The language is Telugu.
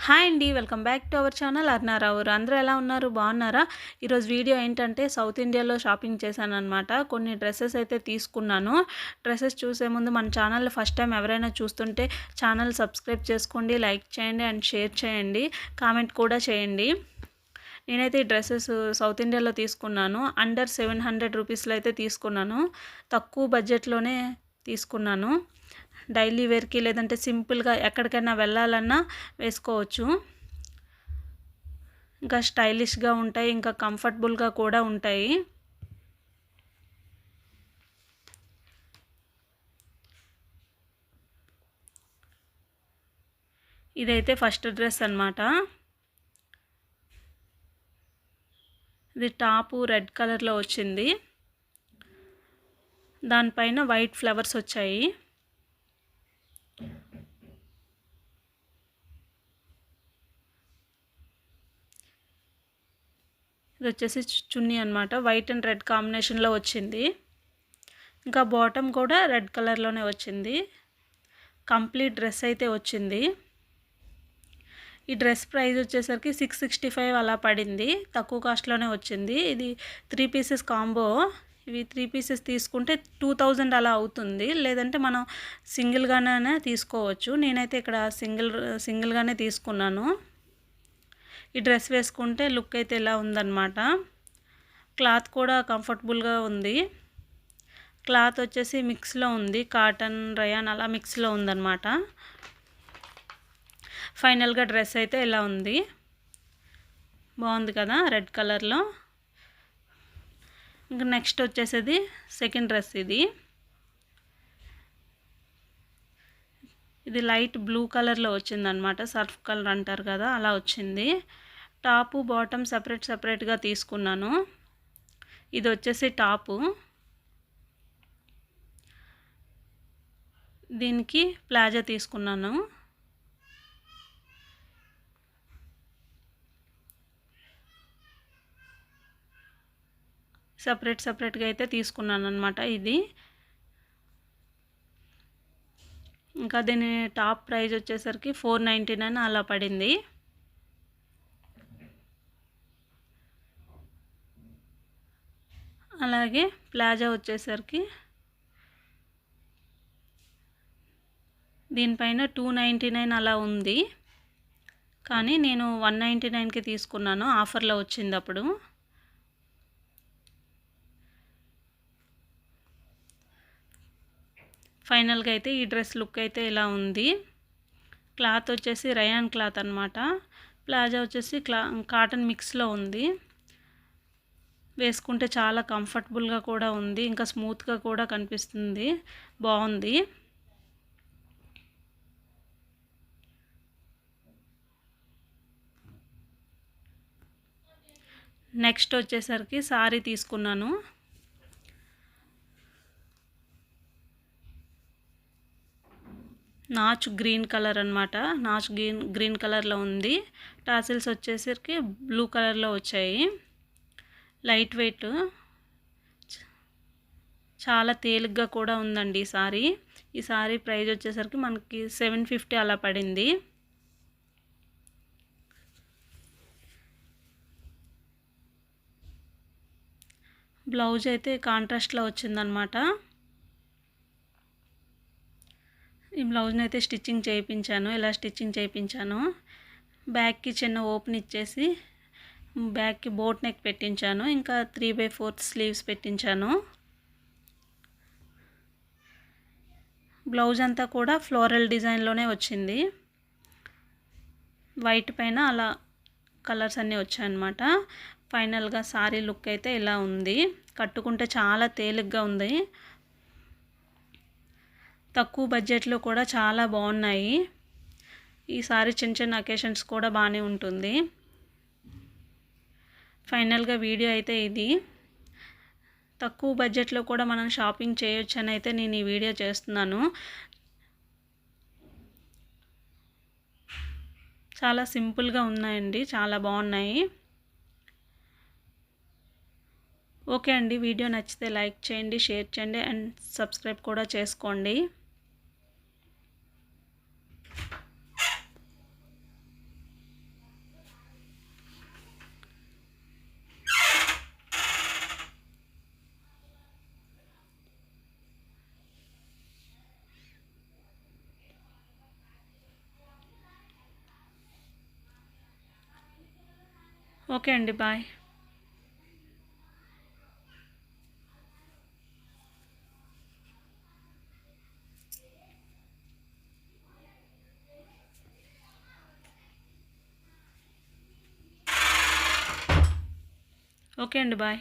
హాయ్ అండి. Welcome back to our channel Aruna Rao. అందరూ ఎలా ఉన్నారు? బాగున్నారా? ఈరోజు వీడియో ఏంటంటే సౌత్ ఇండియాలో షాపింగ్ చేశాననమాట. కొన్ని డ్రెస్సెస్ అయితే తీసుకున్నాను. డ్రెస్సెస్ చూసే ముందు మన ఛానల్ ఫస్ట్ టైం ఎవరైనా చూస్తుంటే ఛానల్ సబ్స్క్రైబ్ చేసుకోండి, లైక్ చేయండి అండ్ షేర్ చేయండి, కామెంట్ కూడా చేయండి. నేనైతే ఈ డ్రెస్సెస్ సౌత్ ఇండియాలో తీసుకున్నాను. అండర్ 700 రూపీస్లో అయితే తీసుకున్నాను. తక్కువ బడ్జెట్లోనే తీసుకున్నాను. డైలీ వేర్కి లేదంటే సింపుల్గా ఎక్కడికైనా వెళ్ళాలన్నా వేసుకోవచ్చు. ఇంకా స్టైలిష్గా ఉంటాయి, ఇంకా కంఫర్టబుల్గా కూడా ఉంటాయి. ఇదైతే ఫస్ట్ డ్రెస్ అన్నమాట. ఇది టాపు రెడ్ కలర్లో వచ్చింది, దానిపైన వైట్ ఫ్లవర్స్ వచ్చాయి. ఇది వచ్చేసి చున్నీ అనమాట, వైట్ అండ్ రెడ్ కాంబినేషన్లో వచ్చింది. ఇంకా బాటమ్ కూడా రెడ్ కలర్లోనే వచ్చింది. కంప్లీట్ డ్రెస్ అయితే వచ్చింది. ఈ డ్రెస్ ప్రైస్ వచ్చేసరికి 665 అలా పడింది. తక్కువ కాస్ట్లోనే వచ్చింది. ఇది 3 పీసెస్ కాంబో. ఇవి 3 పీసెస్ తీసుకుంటే 2000 అలా అవుతుంది. లేదంటే మనం సింగిల్గానే తీసుకోవచ్చు. నేనైతే ఇక్కడ సింగిల్గానే తీసుకున్నాను. ఈ డ్రెస్ వేసుకుంటే లుక్ అయితే ఇలా ఉందన్నమాట. క్లాత్ కూడా కంఫర్టబుల్గా ఉంది. క్లాత్ వచ్చేసి మిక్స్లో ఉంది, కాటన్ రయాన్ అలా మిక్స్లో ఉందన్నమాట. ఫైనల్గా డ్రెస్ అయితే ఇలా ఉంది. బాగుంది కదా రెడ్ కలర్లో. ఇంకా నెక్స్ట్ వచ్చేసేది సెకండ్ డ్రెస్. ఇది లైట్ బ్లూ కలర్లో వచ్చిందనమాట. సర్ఫ్ కలర్ అంటారు కదా, అలా వచ్చింది. టాపు బాటమ్ సపరేట్గా తీసుకున్నాను. ఇది వచ్చేసి టాపు, దీనికి ప్లాజో తీసుకున్నాను. సపరేట్గా అయితే తీసుకున్నాను అనమాట ఇది. ఇంకా దీని టాప్ ప్రైస్ వచ్చేసరికి 499 అలా పడింది. అలాగే ప్లాజో వచ్చేసరికి దీనిపైన 299 అలా ఉంది, కానీ నేను 199కి తీసుకున్నాను. ఆఫర్లో వచ్చింది అప్పుడు. ఫైనల్గా అయితే ఈ డ్రెస్ లుక్ అయితే ఇలా ఉంది. క్లాత్ వచ్చేసి రయాన్ క్లాత్ అనమాట. ప్లాజో వచ్చేసి కాటన్ మిక్స్లో ఉంది. వేసుకుంటే చాలా కంఫర్టబుల్గా కూడా ఉంది, ఇంకా స్మూత్గా కూడా కనిపిస్తుంది. బాగుంది. నెక్స్ట్ వచ్చేసరికి సారీ తీసుకున్నాను. నాచ్ గ్రీన్ కలర్ అనమాట. నాచ్ గ్రీన్ కలర్లో ఉంది. టాసిల్స్ వచ్చేసరికి బ్లూ కలర్లో వచ్చాయి. లైట్ వెయిట్, చాలా తేలిగ్గా కూడా ఉందండి ఈ సారీ ప్రైస్ వచ్చేసరికి మనకి 750 అలా పడింది. బ్లౌజ్ అయితే కాంట్రాస్ట్లో వచ్చిందనమాట. ఈ బ్లౌజ్ని అయితే స్టిచ్చింగ్ చేయించాను. బ్యాక్కి చిన్న ఓపెన్ ఇచ్చేసి బ్యాక్కి బోట్ నెక్ పెట్టించాను. ఇంకా 3/4 స్లీవ్స్ పెట్టించాను. బ్లౌజ్ అంతా కూడా ఫ్లోరల్ డిజైన్లోనే వచ్చింది. వైట్ పైన అలా కలర్స్ అన్నీ వచ్చాయన్నమాట. ఫైనల్గా సారీ లుక్ అయితే ఇలా ఉంది. కట్టుకుంటే చాలా తేలిగ్గా ఉంది. తక్కువ బడ్జెట్లో కూడా చాలా బాగున్నాయి. ఈ సారీ చిన్న అకేషన్స్ కూడా బాగానే ఉంటుంది. ఫైనల్గా వీడియో అయితే ఇది. తక్కువ బడ్జెట్లో కూడా మనం షాపింగ్ చేయొచ్చు అని అయితే నేను ఈ వీడియో చేస్తున్నాను. చాలా సింపుల్గా ఉన్నాయండి, చాలా బాగున్నాయి. ఓకే అండి, వీడియో నచ్చితే లైక్ చేయండి, షేర్ చేయండి అండ్ సబ్స్క్రైబ్ కూడా చేసుకోండి. ఓకే అండి, బాయ్. ఓకే అండి, బాయ్.